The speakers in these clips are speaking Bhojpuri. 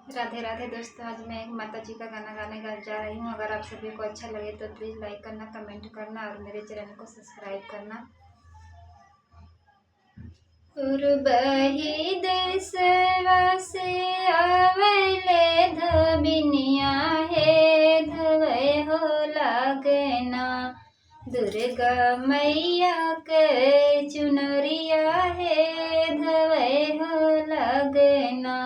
राधे राधे दोस्तों। आज मैं एक माता जी का गाना गाने जा रही हूँ। अगर आप सभी को अच्छा लगे तो प्लीज़ लाइक करना, कमेंट करना और मेरे चैनल को सब्सक्राइब करना। पूर्वही देशवा से आवेले धबिनिया हे धवै हो लागना। दुर्गा मैया के चुनरिया हे धवै हो लागना।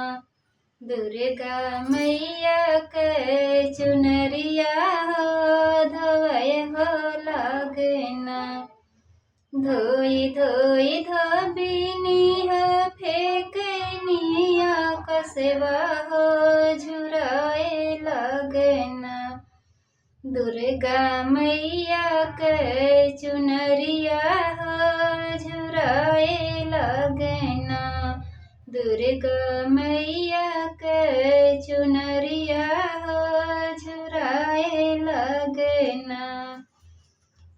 दुर्गा मैया के चुनरिया हो धवै हो लागना। धोई धोई धोबिनी हो फेकनिया कसवा हो झुराए लगना। दुर्गा मैया के चुनरिया हो झुराए लगना। दुर्गा मैया के चुनरिया हो झुराए लगना।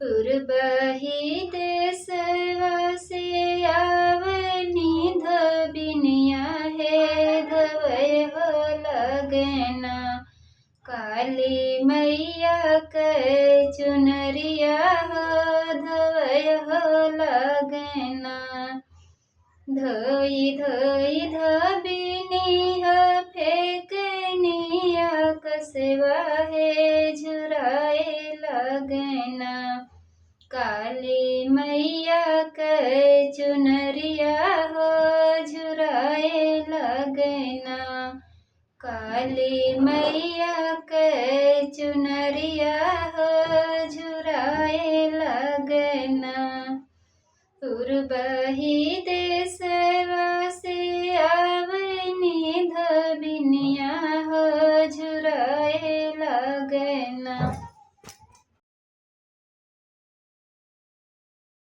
पूर्वही देशवा से आवनी धबिनिया हे धवै हो लगना। काली मैया के चुनरिया हो धवै हो लगना। धोई धोई धबिनी हो फेकनिया कसवा हे झुराए लगना। काली मैया के चुनरिया हो झुराए लगना। काली मैया के चुनरिया हो झुराए लगना। पूर्वही देशवा से आवनी धबिनिया हो झुराए लगना।